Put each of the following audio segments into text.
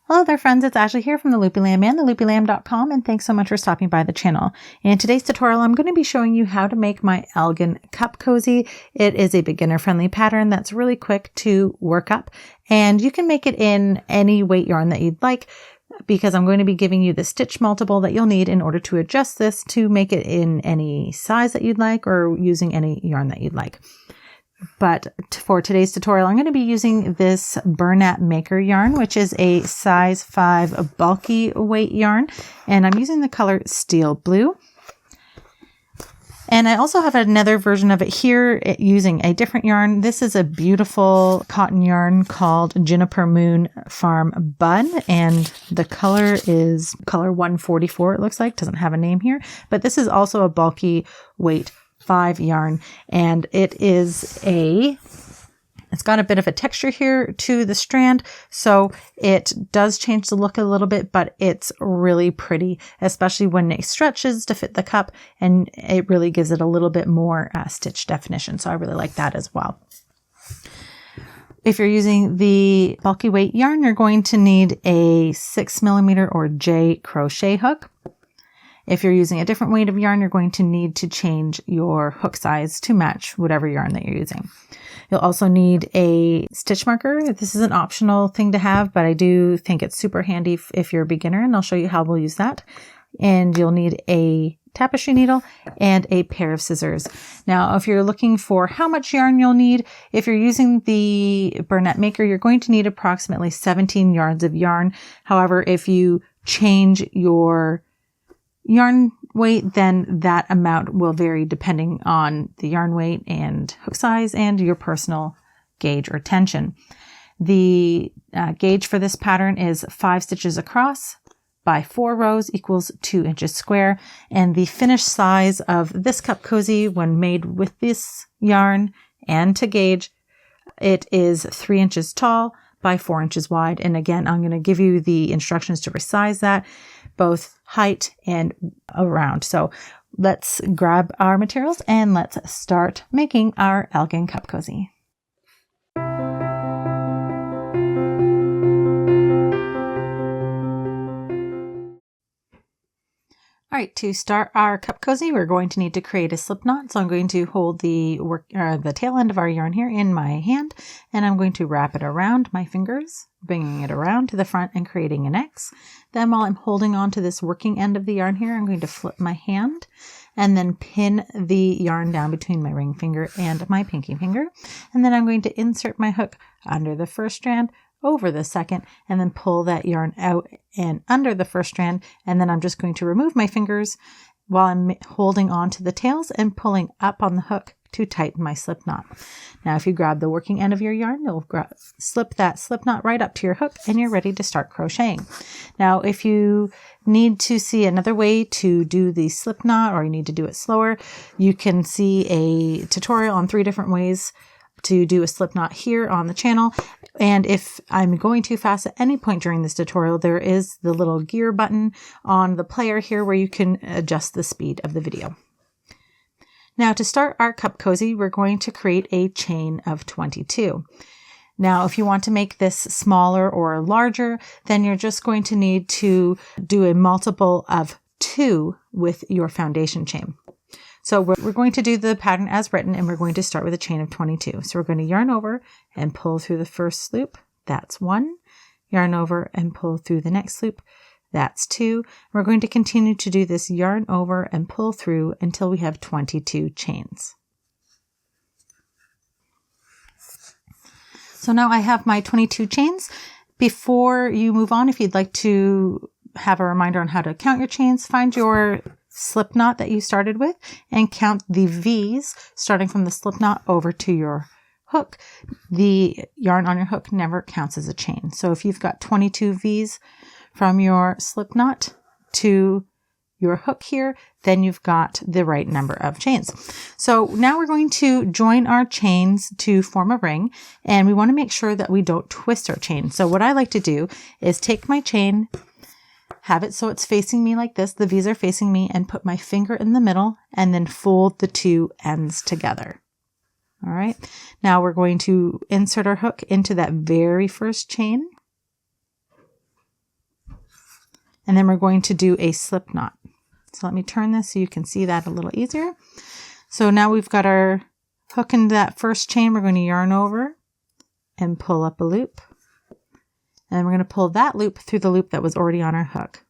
Hello there friends, it's Ashley here from the Loopy Lamb and theloopylamb.com, and thanks so much for stopping by the channel. In today's tutorial, I'm going to be showing you how to make my Elgin Cup Cozy. It is a beginner-friendly pattern that's really quick to work up, and you can make it in any weight yarn that you'd like, because I'm going to be giving you the stitch multiple that you'll need in order to adjust this to make it in any size that you'd like or using any yarn that you'd like. But for today's tutorial, I'm going to be using this Bernat Maker yarn, which is a size 5 bulky weight yarn, and I'm using the color Steel Blue. And I also have another version of it here using a different yarn. This is a beautiful cotton yarn called Juniper Moon Farm Bun, and the color is color 144, it looks like. Doesn't have a name here, but this is also a bulky weight 5 yarn, and it's got a bit of a texture here to the strand, so it does change the look a little bit, but it's really pretty, especially when it stretches to fit the cup, and it really gives it a little bit more stitch definition, so I really like that as well. If you're using the bulky weight yarn, you're going to need a 6mm or J crochet hook. If you're using a different weight of yarn, you're going to need to change your hook size to match whatever yarn that you're using. You'll also need a stitch marker. This is an optional thing to have, but I do think it's super handy if you're a beginner, and I'll show you how we'll use that. And you'll need a tapestry needle and a pair of scissors. Now, if you're looking for how much yarn you'll need, if you're using the Bernat Maker, you're going to need approximately 17 yards of yarn. However, if you change your yarn weight, then that amount will vary depending on the yarn weight and hook size and your personal gauge or tension. The gauge for this pattern is 5 stitches across by 4 rows equals 2 inches square, and the finished size of this cup cozy when made with this yarn and to gauge, it is 3 inches tall by 4 inches wide. And again, I'm going to give you the instructions to resize that, both height and around. So let's grab our materials and let's start making our Elgin Cup Cozy. All right, to start our cup cozy, we're going to need to create a slip knot. So I'm going to hold the tail end of our yarn here in my hand, and I'm going to wrap it around my fingers, bringing it around to the front and creating an X. Then while I'm holding on to this working end of the yarn here, I'm going to flip my hand and then pin the yarn down between my ring finger and my pinky finger. And then I'm going to insert my hook under the first strand, over the second, and then pull that yarn out and under the first strand, and then I'm just going to remove my fingers while I'm holding on to the tails and pulling up on the hook to tighten my slip knot. Now if you grab the working end of your yarn, you'll slip that slip knot right up to your hook and you're ready to start crocheting. Now if you need to see another way to do the slip knot, or you need to do it slower, you can see a tutorial on 3 different ways to do a slip knot here on the channel. And if I'm going too fast at any point during this tutorial, there is the little gear button on the player here where you can adjust the speed of the video. Now to start our cup cozy, we're going to create a chain of 22. Now, if you want to make this smaller or larger, then you're just going to need to do a multiple of 2 with your foundation chain. So we're going to do the pattern as written, and we're going to start with a chain of 22. So we're going to yarn over and pull through the first loop. That's 1. Yarn over and pull through the next loop. That's 2. We're going to continue to do this yarn over and pull through until we have 22 chains. So now I have my 22 chains. Before you move on, if you'd like to have a reminder on how to count your chains, find your slip knot that you started with and count the V's starting from the slip knot over to your hook. The yarn on your hook never counts as a chain. So if you've got 22 V's from your slip knot to your hook here, then you've got the right number of chains. So now we're going to join our chains to form a ring, and we want to make sure that we don't twist our chain. So what I like to do is take my chain, have it so it's facing me like this, the V's are facing me, and put my finger in the middle and then fold the 2 ends together. All right, now we're going to insert our hook into that very first chain And then we're going to do a slip knot. So let me turn this so you can see that a little easier. So now we've got our hook into that first chain. We're going to yarn over and pull up a loop. And then we're going to pull that loop through the loop that was already on our hook.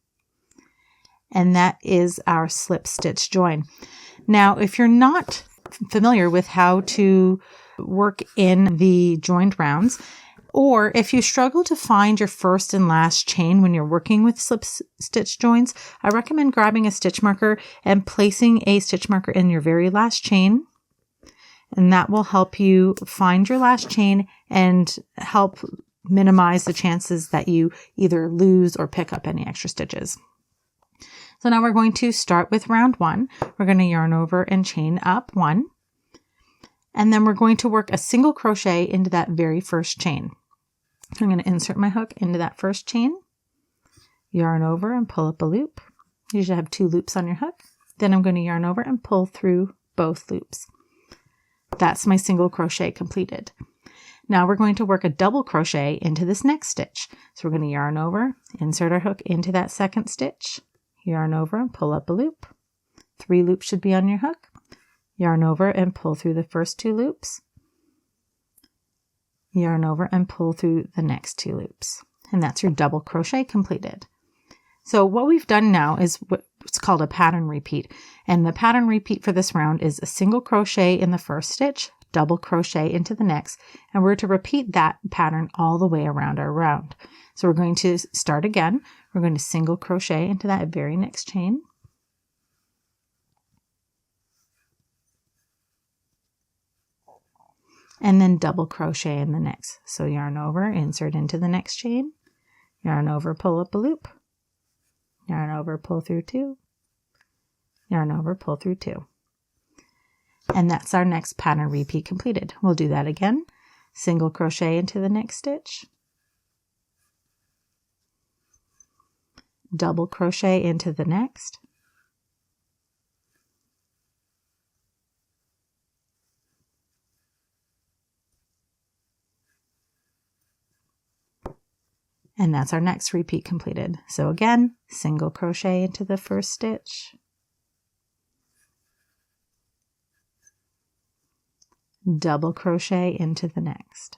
And that is our slip stitch join. Now, if you're not familiar with how to work in the joined rounds, or if you struggle to find your first and last chain when you're working with slip stitch joins, I recommend grabbing a stitch marker and placing a stitch marker in your very last chain. And that will help you find your last chain and help minimize the chances that you either lose or pick up any extra stitches. So now we're going to start with round 1. We're going to yarn over and chain up 1. And then we're going to work a single crochet into that very first chain. I'm going to insert my hook into that first chain, yarn over and pull up a loop. You should have 2 loops on your hook. Then I'm going to yarn over and pull through both loops. That's my single crochet completed. Now we're going to work a double crochet into this next stitch. So we're going to yarn over, insert our hook into that second stitch, yarn over and pull up a loop. 3 loops should be on your hook. Yarn over and pull through the first 2 loops. Yarn over and pull through the next 2 loops. And that's your double crochet completed. So what we've done now is what's called a pattern repeat. And the pattern repeat for this round is a single crochet in the first stitch, double crochet into the next, and we're to repeat that pattern all the way around our round. So we're going to start again. We're going to single crochet into that very next chain. And then double crochet in the next. So yarn over, insert into the next chain, yarn over, pull up a loop, yarn over, pull through 2, yarn over, pull through 2. And that's our next pattern repeat completed. We'll do that again. Single crochet into the next stitch, double crochet into the next, and that's our next repeat completed. So again, single crochet into the first stitch, double crochet into the next.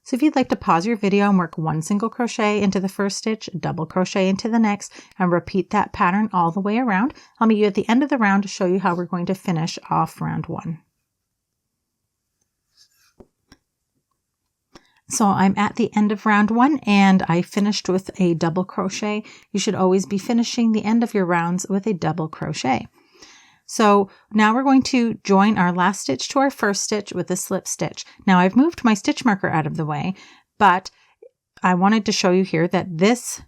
So if you'd like to pause your video and work 1 single crochet into the first stitch, double crochet into the next, and repeat that pattern all the way around, I'll meet you at the end of the round to show you how we're going to finish off round 1. So I'm at the end of round 1 and I finished with a double crochet. You should always be finishing the end of your rounds with a double crochet. So now we're going to join our last stitch to our first stitch with a slip stitch. Now I've moved my stitch marker out of the way, but I wanted to show you here that this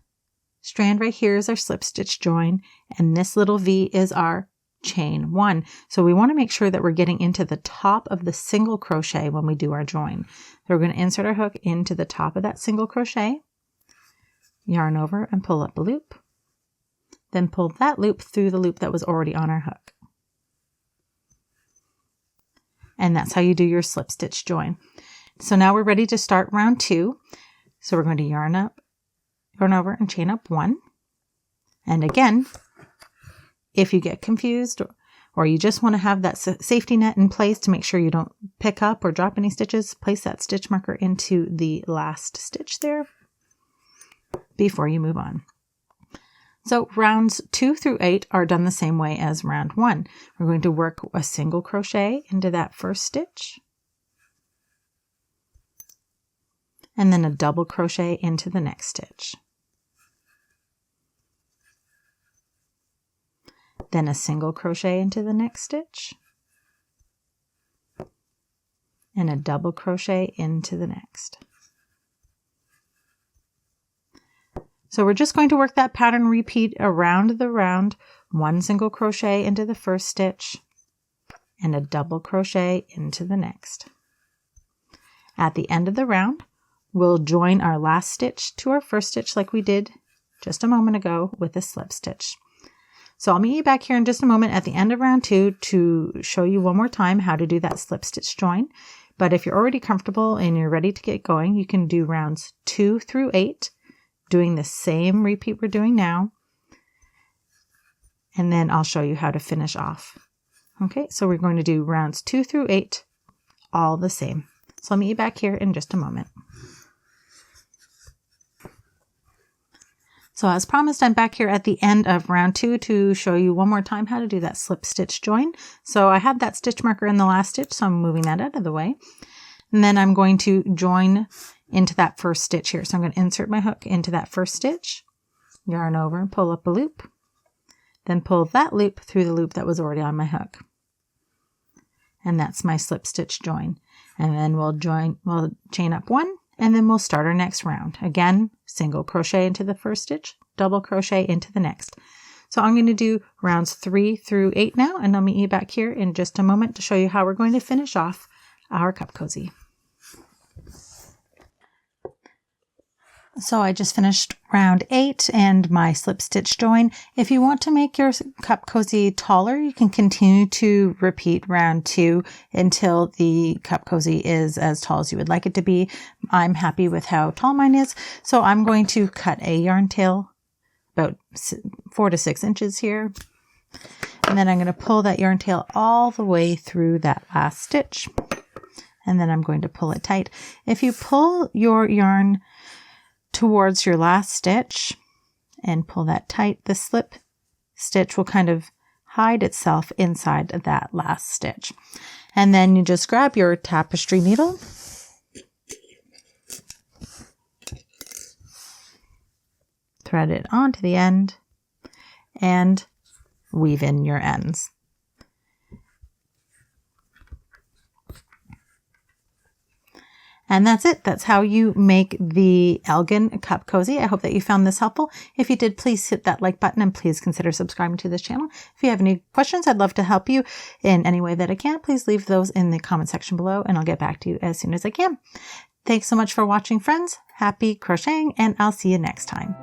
strand right here is our slip stitch join and this little V is our chain 1. So we want to make sure that we're getting into the top of the single crochet when we do our join. So we're going to insert our hook into the top of that single crochet, yarn over and pull up a loop, then pull that loop through the loop that was already on our hook. And that's how you do your slip stitch join. So now we're ready to start round 2. So we're going to yarn over and chain up 1. And again, if you get confused or you just want to have that safety net in place to make sure you don't pick up or drop any stitches, place that stitch marker into the last stitch there before you move on. So rounds 2 through 8 are done the same way as round 1. We're going to work a single crochet into that first stitch, and then a double crochet into the next stitch. Then a single crochet into the next stitch, and a double crochet into the next. So we're just going to work that pattern repeat around the round, 1 single crochet into the first stitch, and a double crochet into the next. At the end of the round, we'll join our last stitch to our first stitch like we did just a moment ago with a slip stitch. So I'll meet you back here in just a moment at the end of round 2 to show you one more time how to do that slip stitch join. But if you're already comfortable and you're ready to get going, you can do rounds 2 through 8, doing the same repeat we're doing now. And then I'll show you how to finish off. Okay, so we're going to do rounds 2 through 8, all the same. So let me get back here in just a moment. So as promised, I'm back here at the end of round 2 to show you one more time how to do that slip stitch join. So I had that stitch marker in the last stitch, so I'm moving that out of the way. And then I'm going to join into that first stitch here. So I'm going to insert my hook into that first stitch, yarn over, pull up a loop, then pull that loop through the loop that was already on my hook. And that's my slip stitch join. And then we'll chain up 1, and then we'll start our next round. Again, single crochet into the first stitch, double crochet into the next. So I'm going to do rounds 3 through 8 now, and I'll meet you back here in just a moment to show you how we're going to finish off our cup cozy. So I just finished round 8 and my slip stitch join. If you want to make your cup cozy taller, you can continue to repeat round 2 until the cup cozy is as tall as you would like it to be. I'm happy with how tall mine is, so I'm going to cut a yarn tail about 4 to 6 inches here. And then I'm going to pull that yarn tail all the way through that last stitch. And then I'm going to pull it tight. If you pull your yarn towards your last stitch and pull that tight, the slip stitch will kind of hide itself inside that last stitch. And then you just grab your tapestry needle, thread it onto the end, and weave in your ends. And that's it. That's how you make the Elgin Cup Cozy. I hope that you found this helpful. If you did, please hit that like button and please consider subscribing to this channel. If you have any questions, I'd love to help you in any way that I can. Please leave those in the comment section below and I'll get back to you as soon as I can. Thanks so much for watching, friends. Happy crocheting, and I'll see you next time.